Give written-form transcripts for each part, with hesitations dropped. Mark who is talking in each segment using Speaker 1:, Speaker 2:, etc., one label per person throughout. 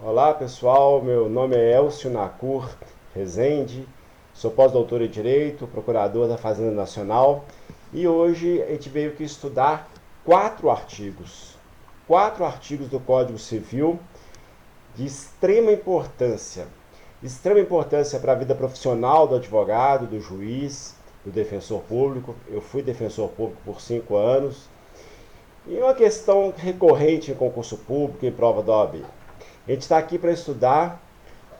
Speaker 1: Olá pessoal, meu nome é Elcio Nacur Rezende, sou pós-doutor em Direito, procurador da Fazenda Nacional e hoje a gente veio aqui estudar quatro artigos do Código Civil de extrema importância para a vida profissional do advogado, do juiz, do defensor público. Eu fui defensor público por 5 anos e uma questão recorrente em concurso público, em prova da OAB. A gente está aqui para estudar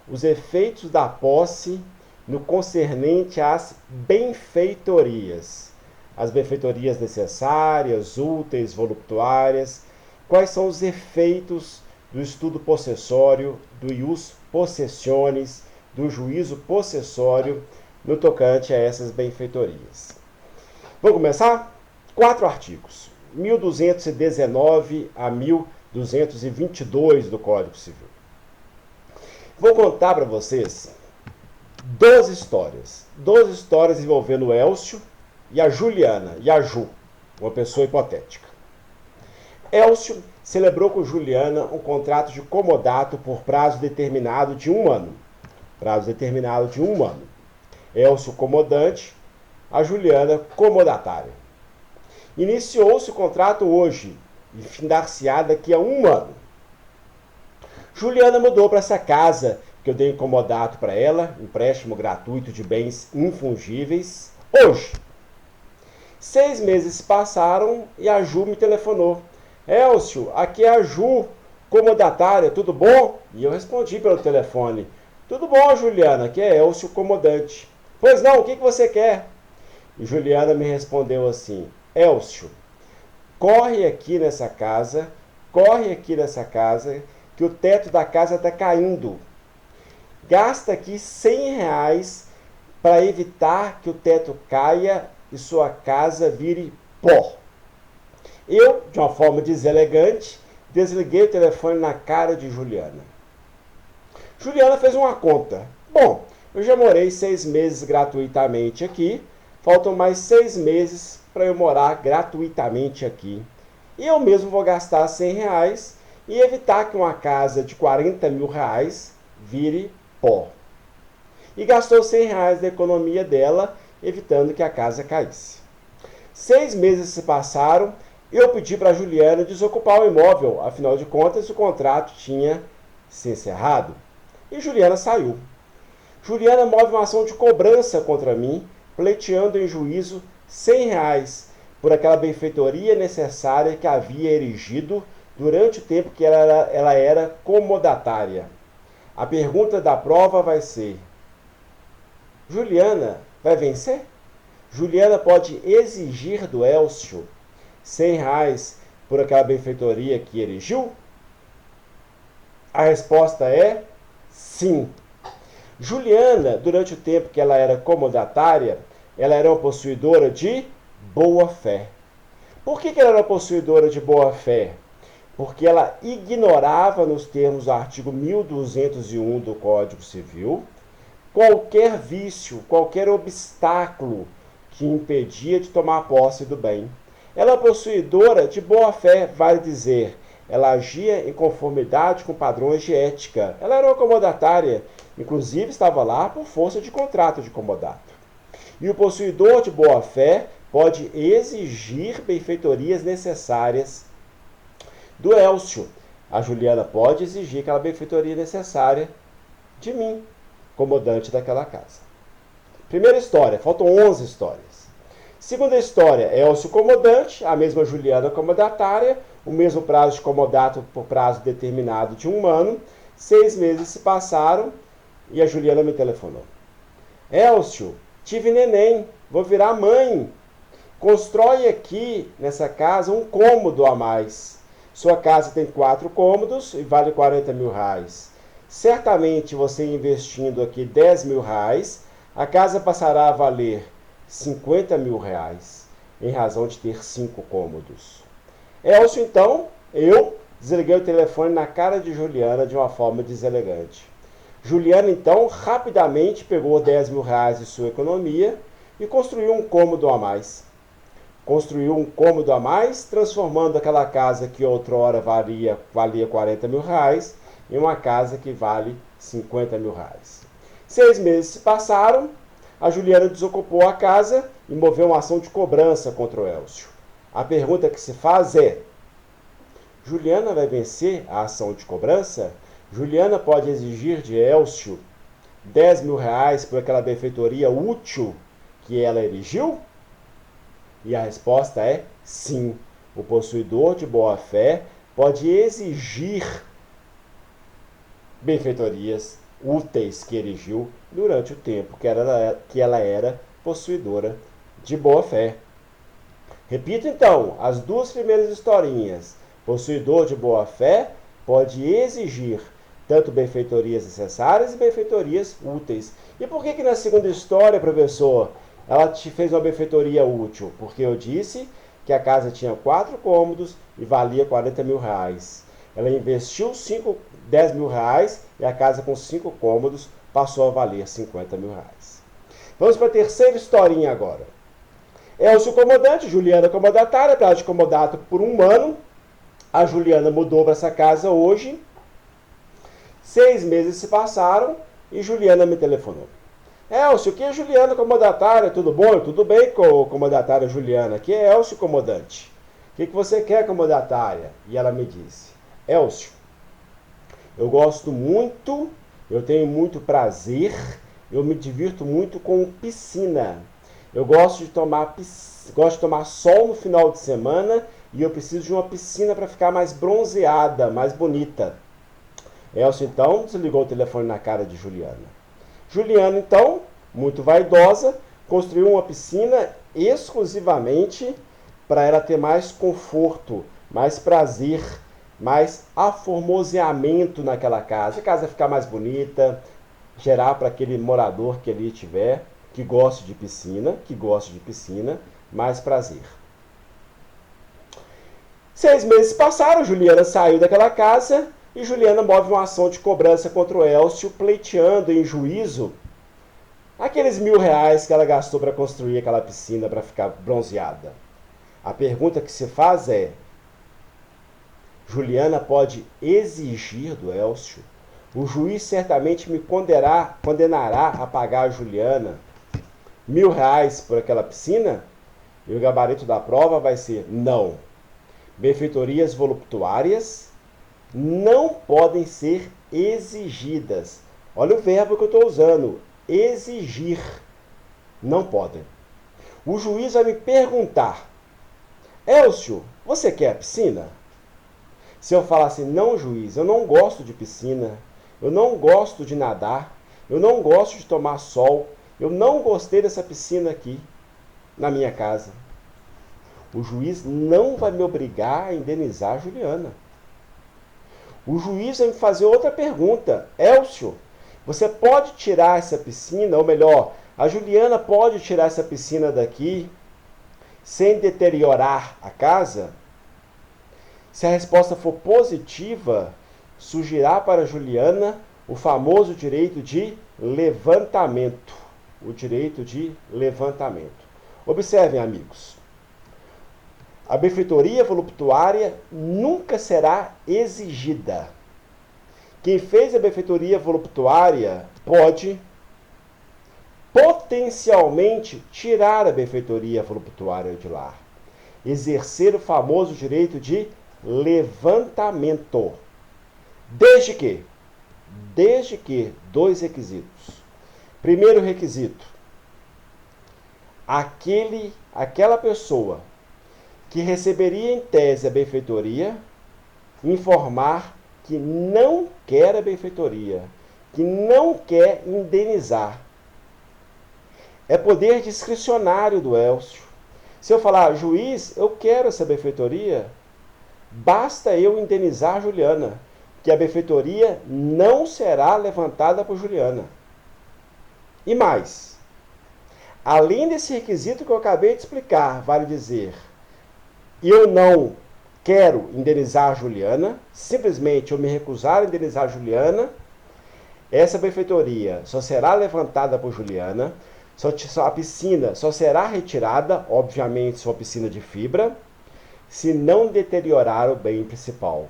Speaker 1: os efeitos da posse no concernente às benfeitorias. As benfeitorias necessárias, úteis, voluptuárias. Quais são os efeitos do estudo possessório, do ius possessionis, do juízo possessório no tocante a essas benfeitorias. Vamos começar? 4 artigos, 1219 a 1222 do Código Civil. Vou contar para vocês 12 histórias envolvendo o Elcio e a Juliana, e a Ju, uma pessoa hipotética. Elcio celebrou com Juliana um contrato de comodato por prazo determinado de 1 ano. Elcio comodante, a Juliana comodatária. Iniciou-se o contrato hoje e findar-se-á daqui a 1 ano. Juliana mudou para essa casa que eu dei comodato para ela, empréstimo gratuito de bens infungíveis, hoje. 6 meses se passaram e a Ju me telefonou. Elcio, aqui é a Ju, comodatária, tudo bom? E eu respondi pelo telefone. Tudo bom, Juliana, aqui é Elcio, comodante. Pois não, o que você quer? E Juliana me respondeu assim, Elcio, corre aqui nessa casa, que o teto da casa está caindo. Gasta aqui R$100 para evitar que o teto caia e sua casa vire pó. Eu, de uma forma deselegante, desliguei o telefone na cara de Juliana. Juliana fez uma conta. Bom, eu já morei 6 meses gratuitamente aqui, faltam mais 6 meses para eu morar gratuitamente aqui. E eu mesmo vou gastar R$100 e evitar que uma casa de R$40 mil vire pó. E gastou R$100 da economia dela, evitando que a casa caísse. 6 meses se passaram, eu pedi para a Juliana desocupar o imóvel, afinal de contas o contrato tinha se encerrado. E Juliana saiu. Juliana move uma ação de cobrança contra mim, pleiteando em juízo R$100 por aquela benfeitoria necessária que havia erigido durante o tempo que ela era comodatária. A pergunta da prova vai ser, Juliana vai vencer? Juliana pode exigir do Elcio R$100 por aquela benfeitoria que erigiu? A resposta é sim. Juliana, durante o tempo que ela era comodatária, ela era uma possuidora de boa-fé. Por que ela era possuidora de boa-fé? Porque ela ignorava, nos termos do artigo 1201 do Código Civil, qualquer vício, qualquer obstáculo que impedia de tomar posse do bem. Ela é possuidora de boa-fé, vale dizer, ela agia em conformidade com padrões de ética. Ela era uma comodatária, inclusive estava lá por força de contrato de comodato. E o possuidor de boa-fé pode exigir benfeitorias necessárias do Elcio. A Juliana pode exigir aquela benfeitoria necessária de mim, comodante daquela casa. Primeira história, faltam 11 histórias. Segunda história, Elcio comodante, a mesma Juliana comodatária, o mesmo prazo de comodato por prazo determinado de 1 ano. 6 meses se passaram e a Juliana me telefonou. Elcio, tive neném, vou virar mãe. Constrói aqui nessa casa um cômodo a mais. Sua casa tem 4 cômodos e vale R$40 mil. Certamente você investindo aqui R$10 mil, a casa passará a valer R$50 mil, em razão de ter 5 cômodos. Elcio, então, eu desliguei o telefone na cara de Juliana de uma forma deselegante. Juliana, então, rapidamente pegou R$10 mil de sua economia e construiu um cômodo a mais. Transformando aquela casa que outrora valia R$40 mil em uma casa que vale 50 mil reais. 6 meses se passaram, a Juliana desocupou a casa e moveu uma ação de cobrança contra o Elcio. A pergunta que se faz é: Juliana vai vencer a ação de cobrança? Juliana pode exigir de Elcio 10 mil reais por aquela benfeitoria útil que ela erigiu? E a resposta é sim. O possuidor de boa-fé pode exigir benfeitorias úteis que erigiu durante o tempo que ela era possuidora de boa-fé. Repito então, as duas primeiras historinhas. Possuidor de boa-fé pode exigir tanto benfeitorias necessárias e benfeitorias úteis. E por que na segunda história, professor, ela te fez uma benfeitoria útil? Porque eu disse que a casa tinha 4 cômodos e valia 40 mil reais. Ela investiu 10 mil reais e a casa com 5 cômodos passou a valer 50 mil reais. Vamos para a terceira historinha agora. Elcio comodante, Juliana comodatária, prazo de comodato por 1 ano. A Juliana mudou para essa casa hoje. 6 meses se passaram e Juliana me telefonou. Elcio, que é Juliana comodatária? Tudo bom? Tudo bem, comodatária Juliana. Aqui é Elcio comodante. O que você quer, comodatária? E ela me disse: Elcio, eu gosto muito, eu tenho muito prazer, eu me divirto muito com piscina. Eu gosto de tomar sol no final de semana e eu preciso de uma piscina para ficar mais bronzeada, mais bonita. Elcio então desligou o telefone na cara de Juliana. Juliana então, muito vaidosa, construiu uma piscina exclusivamente para ela ter mais conforto, mais prazer, mais aformoseamento naquela casa. A casa ficar mais bonita, gerar para aquele morador que ali tiver, que goste de piscina, mais prazer. 6 meses passaram, Juliana saiu daquela casa e Juliana move uma ação de cobrança contra o Elcio, pleiteando em juízo aqueles 1.000 reais que ela gastou para construir aquela piscina para ficar bronzeada. A pergunta que se faz é: Juliana pode exigir do Elcio? O juiz certamente me condenará a pagar a Juliana 1.000 reais por aquela piscina? E o gabarito da prova vai ser não. Benfeitorias voluptuárias não podem ser exigidas. Olha o verbo que eu estou usando: exigir. Não podem. O juiz vai me perguntar: Elcio, você quer a piscina? Se eu falar assim: não, juiz, eu não gosto de piscina, eu não gosto de nadar, eu não gosto de tomar sol, eu não gostei dessa piscina aqui na minha casa, o juiz não vai me obrigar a indenizar a Juliana. O juiz vai me fazer outra pergunta: Elcio, você pode tirar essa piscina, ou melhor, a Juliana pode tirar essa piscina daqui sem deteriorar a casa? Se a resposta for positiva, surgirá para a Juliana o famoso direito de levantamento. O direito de levantamento. Observem, amigos. A benfeitoria voluptuária nunca será exigida. Quem fez a benfeitoria voluptuária pode potencialmente tirar a benfeitoria voluptuária de lá. Exercer o famoso direito de levantamento. Desde que 2 requisitos. Primeiro requisito: aquela pessoa que receberia em tese a benfeitoria informar que não quer a benfeitoria, que não quer indenizar. É poder discricionário do Elcio. Se eu falar: juiz, eu quero essa benfeitoria, basta eu indenizar a Juliana, que a benfeitoria não será levantada por Juliana. E mais, além desse requisito que eu acabei de explicar, vale dizer: eu não quero indenizar a Juliana, simplesmente eu me recusar a indenizar a Juliana, essa benfeitoria só será levantada por Juliana, a piscina só será retirada, obviamente se for piscina de fibra, se não deteriorar o bem principal.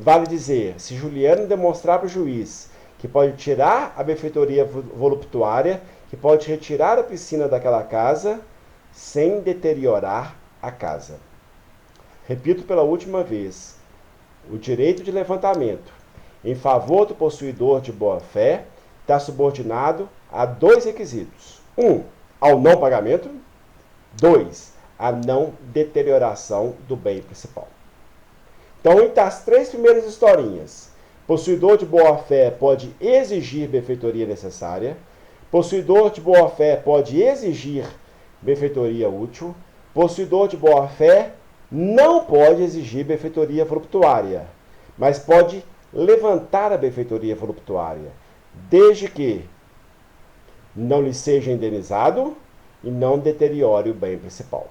Speaker 1: Vale dizer, se Juliana demonstrar para o juiz que pode tirar a benfeitoria voluptuária, que pode retirar a piscina daquela casa, sem deteriorar a casa. Repito pela última vez, o direito de levantamento em favor do possuidor de boa-fé está subordinado a 2 requisitos. 1, ao não pagamento. 2, a não deterioração do bem principal. Então, entre as 3 primeiras historinhas, possuidor de boa-fé pode exigir benfeitoria necessária, possuidor de boa-fé pode exigir benfeitoria útil, possuidor de boa-fé não pode exigir benfeitoria voluptuária, mas pode levantar a benfeitoria voluptuária, desde que não lhe seja indenizado e não deteriore o bem principal.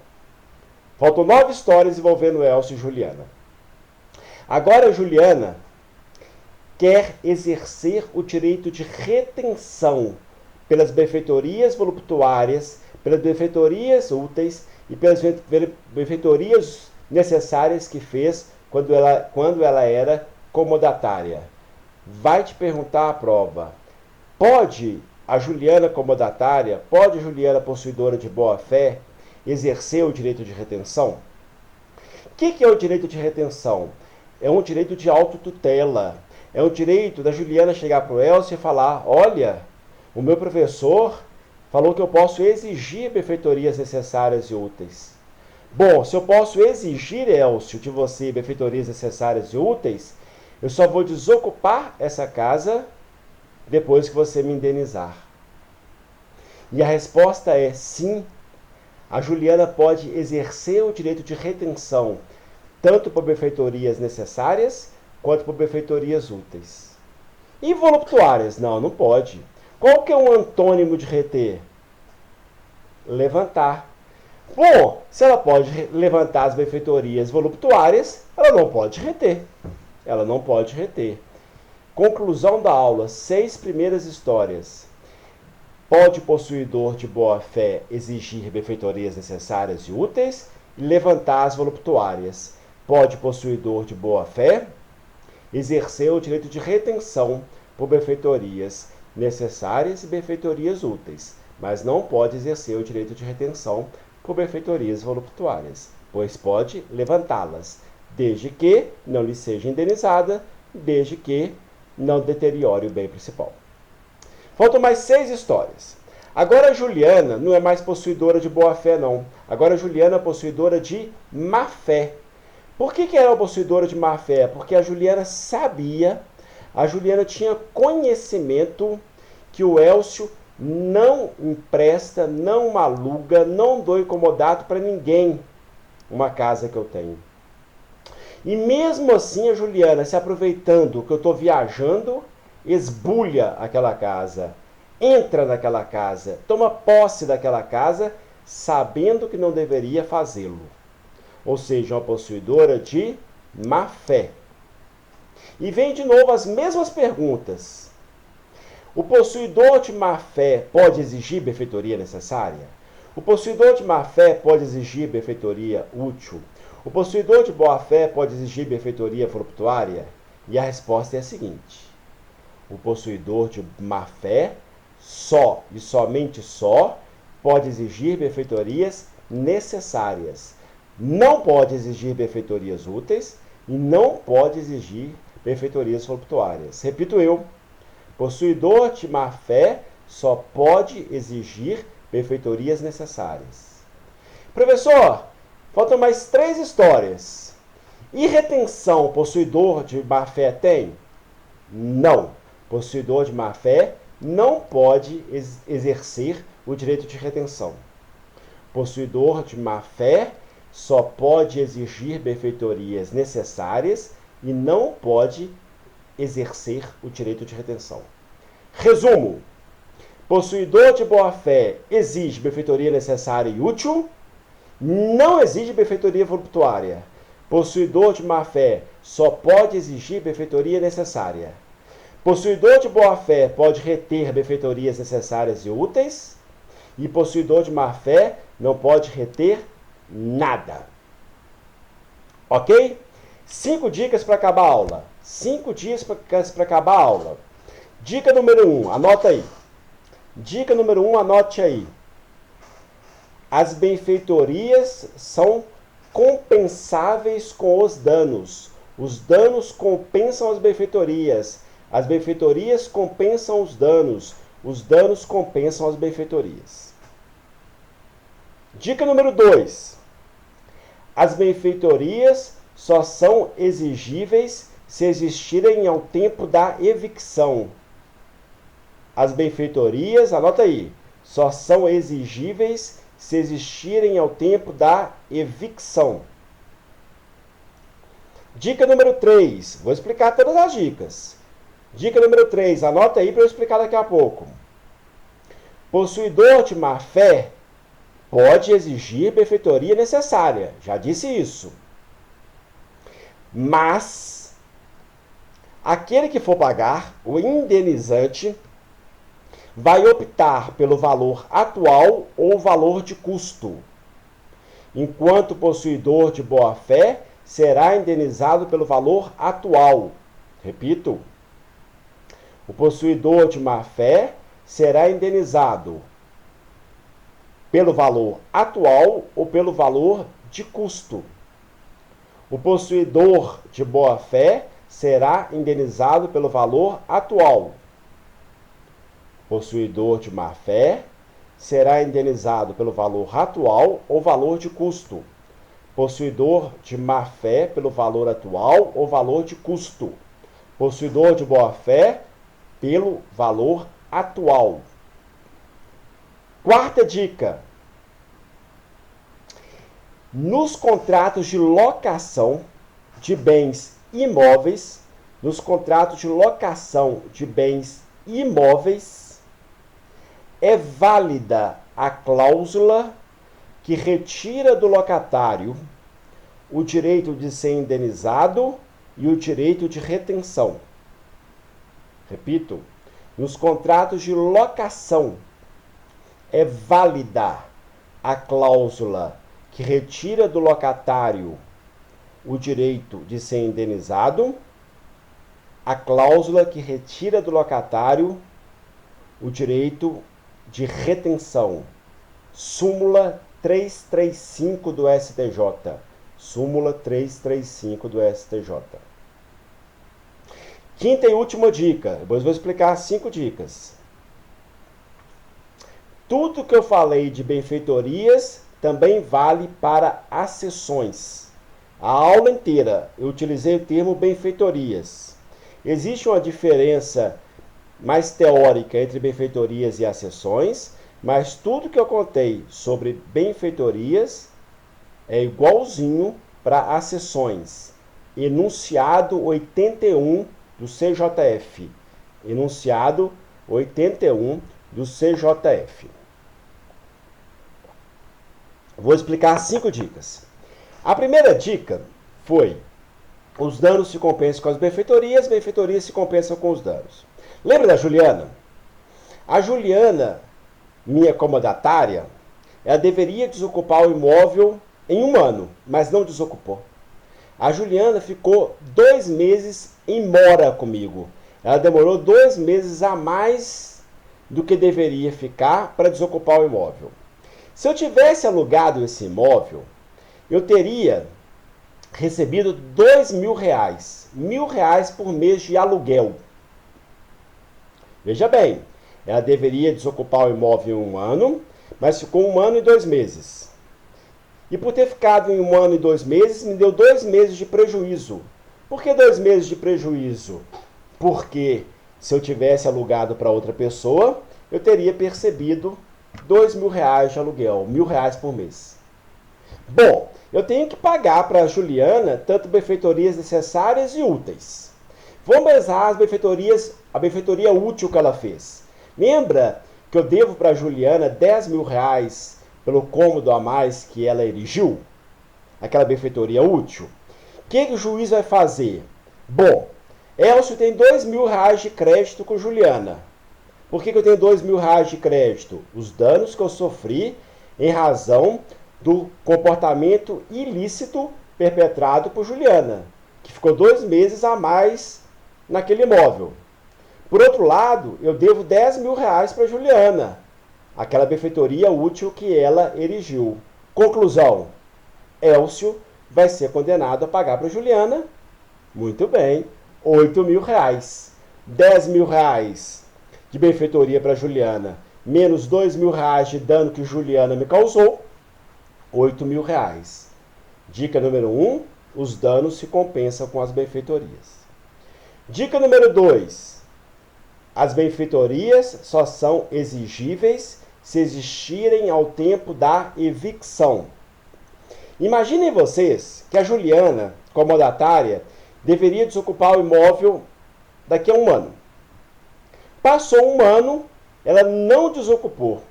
Speaker 1: Faltam 9 histórias envolvendo Elcio e Juliana. Agora Juliana quer exercer o direito de retenção pelas benfeitorias voluptuárias, pelas benfeitorias úteis e pelas benfeitorias necessárias que fez quando ela era comodatária. Vai te perguntar a prova: pode a Juliana comodatária, pode a Juliana possuidora de boa-fé exercer o direito de retenção? O que é o direito de retenção? É um direito de autotutela. É um direito da Juliana chegar para o Elcio e falar: olha, o meu professor falou que eu posso exigir benfeitorias necessárias e úteis. Bom, se eu posso exigir, Elcio, de você benfeitorias necessárias e úteis, eu só vou desocupar essa casa depois que você me indenizar. E a resposta é sim. A Juliana pode exercer o direito de retenção, tanto por benfeitorias necessárias, quanto por benfeitorias úteis. E voluptuárias? Não, não pode. Qual que é um antônimo de reter? Levantar. Bom, se ela pode levantar as benfeitorias voluptuárias, ela não pode reter. Ela não pode reter. Conclusão da aula, 6 primeiras histórias. Pode o possuidor de boa-fé exigir benfeitorias necessárias e úteis e levantar as voluptuárias. Pode o possuidor de boa-fé exercer o direito de retenção por benfeitorias necessárias e benfeitorias úteis, mas não pode exercer o direito de retenção por benfeitorias voluptuárias, pois pode levantá-las, desde que não lhe seja indenizada, desde que não deteriore o bem principal. Faltam mais 6 histórias. Agora a Juliana não é mais possuidora de boa-fé, não. Agora a Juliana é possuidora de má-fé. Por que ela é possuidora de má-fé? Porque a Juliana sabia, a Juliana tinha conhecimento que o Elcio não empresta, não aluga, não dou incomodato para ninguém uma casa que eu tenho. E mesmo assim a Juliana, se aproveitando que eu estou viajando, esbulha aquela casa, entra naquela casa, toma posse daquela casa, sabendo que não deveria fazê-lo. Ou seja, uma possuidora de má-fé. E vem de novo as mesmas perguntas. O possuidor de má-fé pode exigir benfeitoria necessária? O possuidor de má-fé pode exigir benfeitoria útil? O possuidor de boa-fé pode exigir benfeitoria voluptuária? E a resposta é a seguinte: o possuidor de má-fé só e somente só pode exigir benfeitorias necessárias. Não pode exigir benfeitorias úteis e não pode exigir benfeitorias voluptuárias. Repito eu, possuidor de má-fé só pode exigir benfeitorias necessárias. Professor, faltam mais 3 histórias. E retenção, possuidor de má-fé tem? Não. Possuidor de má-fé não pode exercer o direito de retenção. Possuidor de má-fé só pode exigir benfeitorias necessárias e não pode exercer o direito de retenção. Resumo: possuidor de boa-fé exige benfeitoria necessária e útil, não exige benfeitoria voluptuária. Possuidor de má-fé só pode exigir benfeitoria necessária. Possuidor de boa-fé pode reter benfeitorias necessárias e úteis, e possuidor de má-fé não pode reter nada. Ok? 5 dicas para acabar a aula. 5 dias para acabar a aula. Dica número 1, anota aí. Dica número 1, anote aí. As benfeitorias são compensáveis com os danos. Os danos compensam as benfeitorias. As benfeitorias compensam os danos. Os danos compensam as benfeitorias. Dica número 2. As benfeitorias só são exigíveis se existirem ao tempo da evicção. As benfeitorias, anota aí, só são exigíveis se existirem ao tempo da evicção. Dica número 3. Vou explicar todas as dicas. Dica número 3. Anota aí para eu explicar daqui a pouco. Possuidor de má-fé pode exigir benfeitoria necessária. Já disse isso. Mas aquele que for pagar, o indenizante, vai optar pelo valor atual ou valor de custo, enquanto o possuidor de boa-fé será indenizado pelo valor atual. Repito, o possuidor de má-fé será indenizado pelo valor atual ou pelo valor de custo. O possuidor de boa-fé será indenizado pelo valor atual. Possuidor de má-fé será indenizado pelo valor atual ou valor de custo. Possuidor de má-fé pelo valor atual ou valor de custo. Possuidor de boa-fé pelo valor atual. Quarta dica. Nos contratos de locação de bens imóveis, é válida a cláusula que retira do locatário o direito de ser indenizado e o direito de retenção. Repito, nos contratos de locação é válida a cláusula que retira do locatário o direito de ser indenizado, a cláusula que retira do locatário o direito de retenção. Súmula 335 do STJ. Súmula 335 do STJ. Quinta e última dica. Depois vou explicar 5 dicas. Tudo que eu falei de benfeitorias também vale para acessões. A aula inteira eu utilizei o termo benfeitorias. Existe uma diferença mais teórica entre benfeitorias e acessões, mas tudo que eu contei sobre benfeitorias é igualzinho para acessões. Enunciado 81 do CJF. Enunciado 81 do CJF. Vou explicar 5 dicas. A primeira dica foi: os danos se compensam com as benfeitorias se compensam com os danos. Lembra da Juliana? A Juliana, minha comodatária, ela deveria desocupar o imóvel em 1 ano, mas não desocupou. A Juliana ficou 2 meses em mora comigo. Ela demorou 2 meses a mais do que deveria ficar para desocupar o imóvel. Se eu tivesse alugado esse imóvel, eu teria recebido R$2.000, R$1.000 por mês de aluguel. Veja bem, ela deveria desocupar o imóvel em 1 ano, mas ficou 1 ano e 2 meses. E por ter ficado em 1 ano e 2 meses, me deu 2 meses de prejuízo. Por que 2 meses de prejuízo? Porque se eu tivesse alugado para outra pessoa, eu teria percebido R$2.000 de aluguel, R$1.000 por mês. Bom, eu tenho que pagar para a Juliana tanto benfeitorias necessárias e úteis. Vamos pensar a benfeitoria útil que ela fez. Lembra que eu devo para a Juliana R$10.000 pelo cômodo a mais que ela erigiu? Aquela benfeitoria útil. O que o juiz vai fazer? Bom, Elcio tem R$2.000 de crédito com Juliana. Por que eu tenho R$2.000 de crédito? Os danos que eu sofri em razão do comportamento ilícito perpetrado por Juliana, que ficou 2 meses a mais naquele imóvel. Por outro lado, eu devo 10 mil reais para Juliana, aquela benfeitoria útil que ela erigiu. Conclusão, Elcio vai ser condenado a pagar para Juliana, muito bem, 8 mil reais. 10 mil reais de benfeitoria para Juliana, menos 2 mil reais de dano que Juliana me causou, 8 mil reais. Dica número 1, os danos se compensam com as benfeitorias. Dica número 2, as benfeitorias só são exigíveis se existirem ao tempo da evicção. Imaginem vocês que a Juliana, comodatária, deveria desocupar o imóvel daqui a um ano. Passou um ano, ela não desocupou.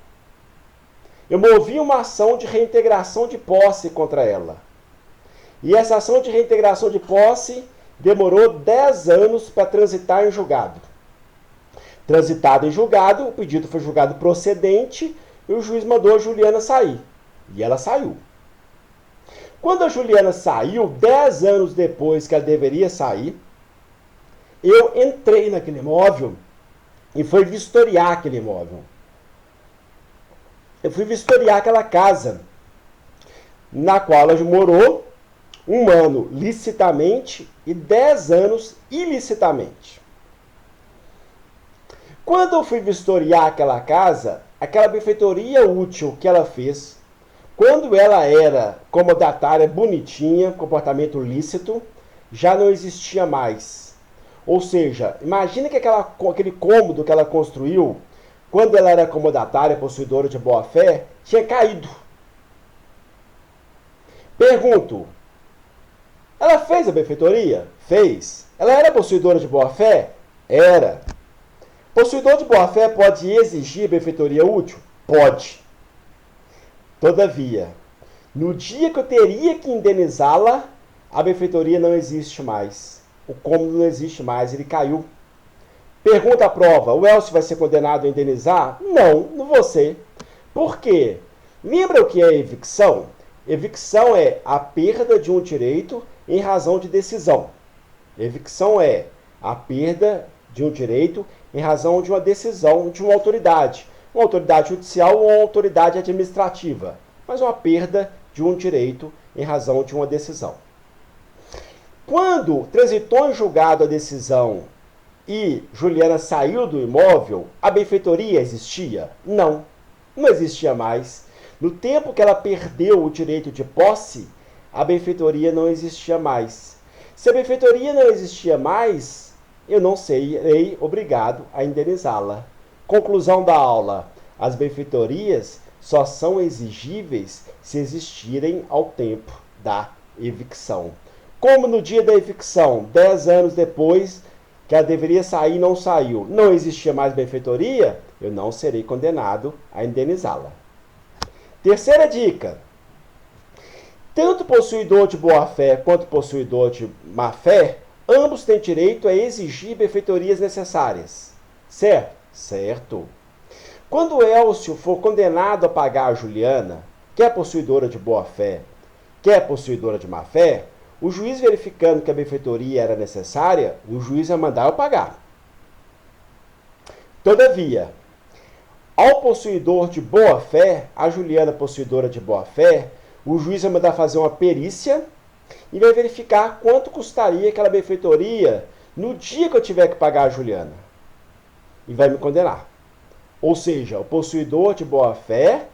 Speaker 1: Eu movi uma ação de reintegração de posse contra ela. E essa ação de reintegração de posse demorou 10 anos para transitar em julgado. Transitado em julgado, o pedido foi julgado procedente e o juiz mandou a Juliana sair. E ela saiu. Quando a Juliana saiu, 10 anos depois que ela deveria sair, eu entrei naquele imóvel e fui vistoriar aquele imóvel. Eu fui vistoriar aquela casa na qual ela morou um ano licitamente e 10 anos ilicitamente. Quando eu fui vistoriar aquela casa, aquela benfeitoria útil que ela fez, quando ela era comodatária bonitinha, comportamento lícito, já não existia mais. Ou seja, imagine que aquele cômodo que ela construiu, quando ela era comodatária, possuidora de boa-fé, tinha caído. Pergunto, ela fez a benfeitoria? Fez. Ela era possuidora de boa-fé? Era. Possuidor de boa-fé pode exigir benfeitoria útil? Pode. Todavia, no dia que eu teria que indenizá-la, a benfeitoria não existe mais. O cômodo não existe mais, ele caiu. Pergunta à prova, o Elcio vai ser condenado a indenizar? Não vou ser. Por quê? Lembra o que é evicção? Evicção é a perda de um direito em razão de decisão. Evicção é a perda de um direito em razão de uma decisão de uma autoridade judicial ou uma autoridade administrativa, mas uma perda de um direito em razão de uma decisão. Quando transitou em julgado a decisão e Juliana saiu do imóvel, a benfeitoria existia? Não existia mais. No tempo que ela perdeu o direito de posse, a benfeitoria não existia mais. Se a benfeitoria não existia mais, eu não serei obrigado a indenizá-la. Conclusão da aula. As benfeitorias só são exigíveis se existirem ao tempo da evicção. Como no dia da evicção, 10 anos depois que ela deveria sair e não saiu, não existia mais benfeitoria, eu não serei condenado a indenizá-la. Terceira dica. Tanto possuidor de boa-fé quanto possuidor de má-fé, ambos têm direito a exigir benfeitorias necessárias. Certo? Certo. Quando o Elcio for condenado a pagar a Juliana, quer possuidora de boa-fé, quer possuidora de má-fé, o juiz verificando que a benfeitoria era necessária, o juiz vai mandar eu pagar. Todavia, ao possuidor de boa-fé, a Juliana possuidora de boa-fé, o juiz vai mandar fazer uma perícia e vai verificar quanto custaria aquela benfeitoria no dia que eu tiver que pagar a Juliana. E vai me condenar. Ou seja, o possuidor de boa-fé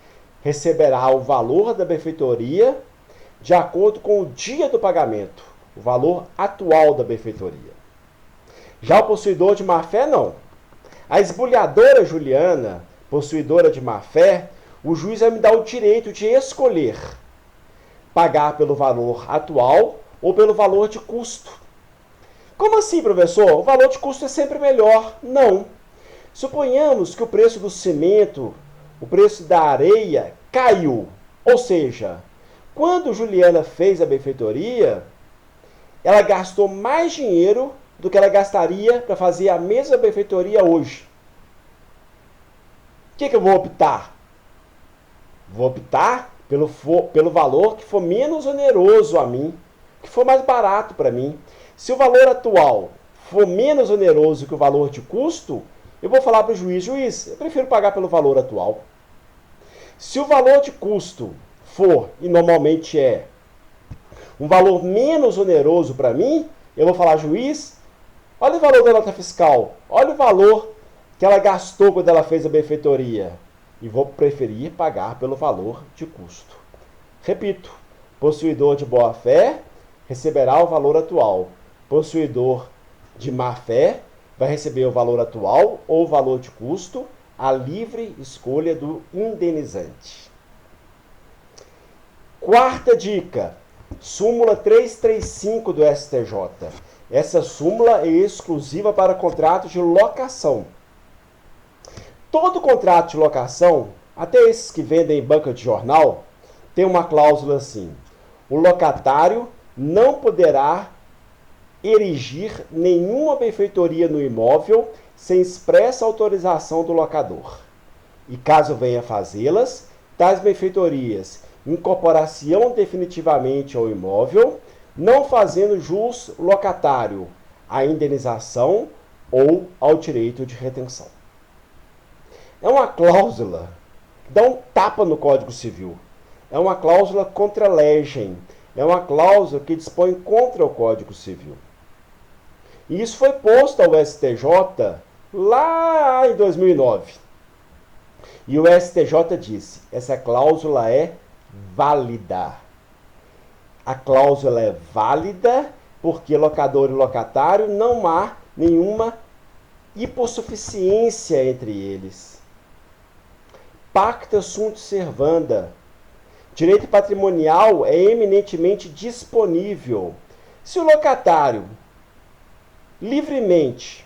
Speaker 1: receberá o valor da benfeitoria de acordo com o dia do pagamento, o valor atual da benfeitoria. Já o possuidor de má-fé, não. A esbulhadora Juliana, possuidora de má-fé, o juiz vai me dar o direito de escolher pagar pelo valor atual ou pelo valor de custo. Como assim, professor? O valor de custo é sempre melhor. Não. Suponhamos que o preço do cimento, o preço da areia caiu. Ou seja, quando Juliana fez a benfeitoria, ela gastou mais dinheiro do que ela gastaria para fazer a mesma benfeitoria hoje. O que eu vou optar? Vou optar pelo valor que for menos oneroso a mim, que for mais barato para mim. Se o valor atual for menos oneroso que o valor de custo, eu vou falar para o juiz, eu prefiro pagar pelo valor atual. Se o valor de custo for, e normalmente é, um valor menos oneroso para mim, eu vou falar, juiz, olha o valor da nota fiscal, olha o valor que ela gastou quando ela fez a benfeitoria. E vou preferir pagar pelo valor de custo. Repito, possuidor de boa-fé receberá o valor atual. Possuidor de má-fé vai receber o valor atual ou o valor de custo, a livre escolha do indenizante. Quarta dica, súmula 335 do STJ. Essa súmula é exclusiva para contratos de locação. Todo contrato de locação, até esses que vendem em banca de jornal, tem uma cláusula assim: o locatário não poderá erigir nenhuma benfeitoria no imóvel sem expressa autorização do locador. E caso venha fazê-las, tais benfeitorias incorporar-se-ão definitivamente ao imóvel, não fazendo jus locatário à indenização ou ao direito de retenção. É uma cláusula que dá um tapa no Código Civil. É uma cláusula contra legem. É uma cláusula que dispõe contra o Código Civil. E isso foi posto ao STJ lá em 2009. E o STJ disse, essa cláusula é válida. A cláusula é válida porque locador e locatário não há nenhuma hipossuficiência entre eles. Pacta sunt servanda. Direito patrimonial é eminentemente disponível. Se o locatário livremente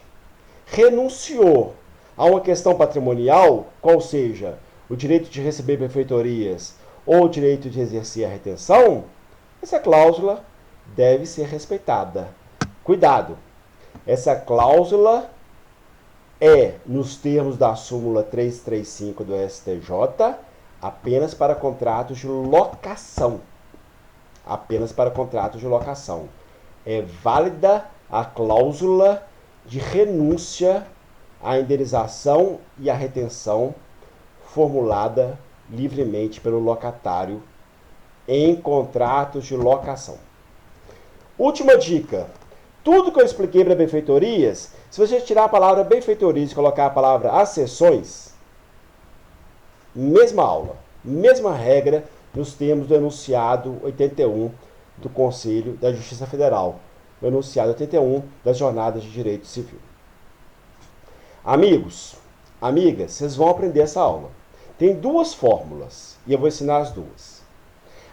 Speaker 1: renunciou a uma questão patrimonial, qual seja o direito de receber benfeitorias ou o direito de exercer a retenção, essa cláusula deve ser respeitada. Cuidado! Essa cláusula é, nos termos da súmula 335 do STJ, apenas para contratos de locação. Apenas para contratos de locação. É válida a cláusula de renúncia à indenização e à retenção formulada livremente pelo locatário em contratos de locação. Última dica. Tudo que eu expliquei para benfeitorias, se você tirar a palavra benfeitorias e colocar a palavra accessões, mesma aula, mesma regra nos termos do enunciado 81 do Conselho da Justiça Federal, o enunciado 81 das Jornadas de Direito Civil. Amigos, amigas, vocês vão aprender essa aula. Tem duas fórmulas e eu vou ensinar as duas.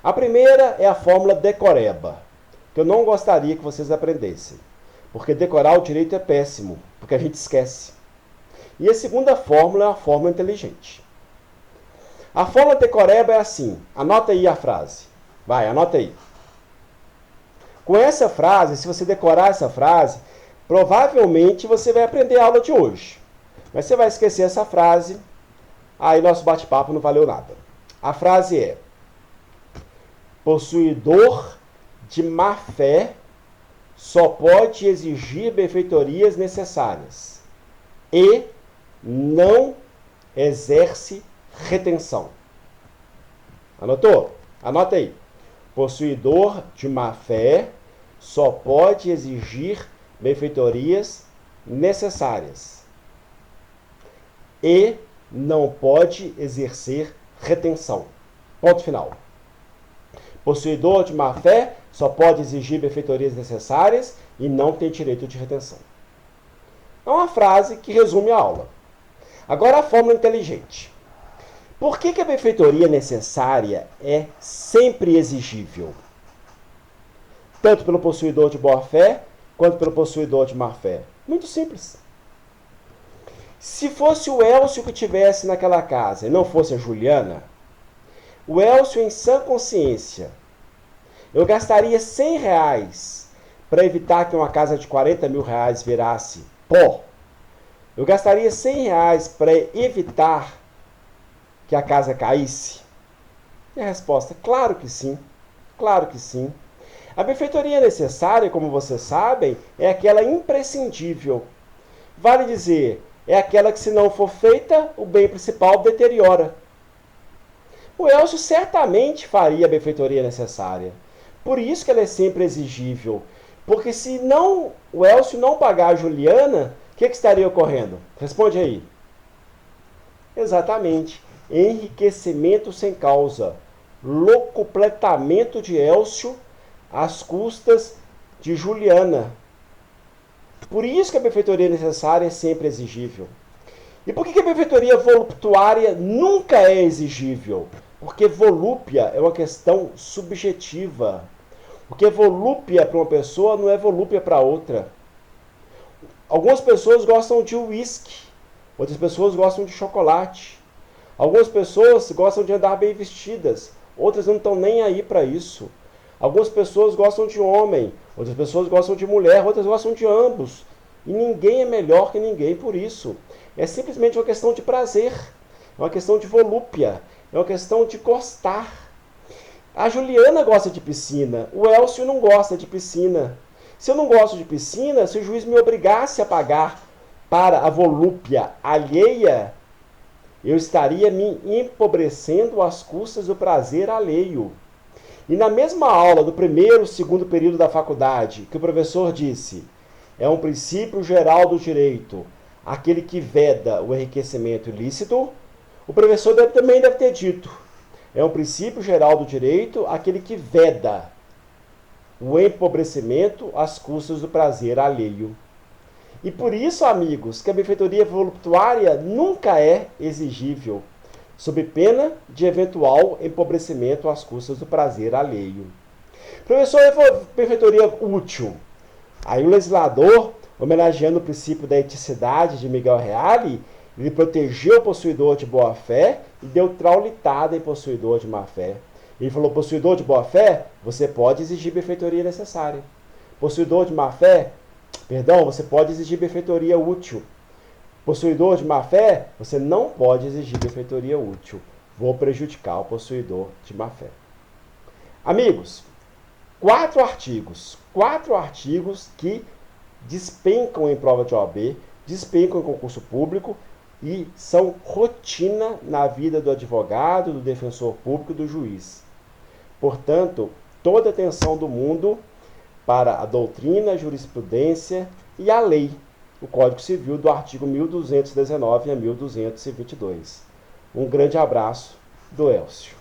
Speaker 1: A primeira é a fórmula decoreba, que eu não gostaria que vocês aprendessem, porque decorar o direito é péssimo, porque a gente esquece. E a segunda fórmula é a fórmula inteligente. A fórmula decoreba é assim, anota aí a frase. Vai, anota aí. Com essa frase, se você decorar essa frase, provavelmente você vai aprender a aula de hoje. Mas você vai esquecer essa frase, aí nosso bate-papo não valeu nada. A frase é: possuidor de má-fé só pode exigir benfeitorias necessárias e não exerce retenção. Anotou? Anota aí. Possuidor de má-fé só pode exigir benfeitorias necessárias e não pode exercer retenção. Ponto final. Possuidor de má-fé só pode exigir benfeitorias necessárias e não tem direito de retenção. É uma frase que resume a aula. Agora a fórmula inteligente. Por que a benfeitoria necessária é sempre exigível? Tanto pelo possuidor de boa-fé, quanto pelo possuidor de má-fé. Muito simples. Se fosse o Elcio que estivesse naquela casa e não fosse a Juliana, o Elcio, em sã consciência, eu gastaria R$100 para evitar que uma casa de R$40 mil virasse pó. Eu gastaria R$100 para evitar que a casa caísse? E a resposta, claro que sim. Claro que sim. A benfeitoria necessária, como vocês sabem, é aquela imprescindível. Vale dizer, é aquela que, se não for feita, o bem principal deteriora. O Elcio certamente faria a benfeitoria necessária. Por isso que ela é sempre exigível. Porque se não o Elcio não pagar a Juliana, o que estaria ocorrendo? Responde aí. Exatamente. Enriquecimento sem causa. Locupletamento de Elcio às custas de Juliana. Por isso que a benfeitoria necessária é sempre exigível. E por que a benfeitoria voluptuária nunca é exigível? Porque volúpia é uma questão subjetiva. O que é volúpia para uma pessoa não é volúpia para outra. Algumas pessoas gostam de uísque, outras pessoas gostam de chocolate. Algumas pessoas gostam de andar bem vestidas, outras não estão nem aí para isso. Algumas pessoas gostam de homem, outras pessoas gostam de mulher, outras gostam de ambos. E ninguém é melhor que ninguém por isso. É simplesmente uma questão de prazer, é uma questão de volúpia, é uma questão de gostar. A Juliana gosta de piscina, o Elcio não gosta de piscina. Se eu não gosto de piscina, se o juiz me obrigasse a pagar para a volúpia alheia, eu estaria me empobrecendo às custas do prazer alheio. E na mesma aula do primeiro, segundo período da faculdade, que o professor disse, é um princípio geral do direito, aquele que veda o enriquecimento ilícito, o professor também deve ter dito, é um princípio geral do direito, aquele que veda o empobrecimento às custas do prazer alheio. E por isso, amigos, que a benfeitoria voluptuária nunca é exigível, sob pena de eventual empobrecimento às custas do prazer alheio. Professor, benfeitoria útil. Aí o legislador, homenageando o princípio da eticidade de Miguel Reale, ele protegeu o possuidor de boa-fé e deu traulitada em possuidor de má-fé. Ele falou, possuidor de boa-fé, você pode exigir benfeitoria necessária. Possuidor de má-fé, você pode exigir benfeitoria útil. Possuidor de má-fé, você não pode exigir benfeitoria útil. Vou prejudicar o possuidor de má-fé. Amigos, 4 artigos que despencam em prova de OAB, despencam em concurso público e são rotina na vida do advogado, do defensor público e do juiz. Portanto, toda a atenção do mundo para a doutrina, a jurisprudência e a lei, o Código Civil do artigo 1219 a 1222. Um grande abraço do Elcio.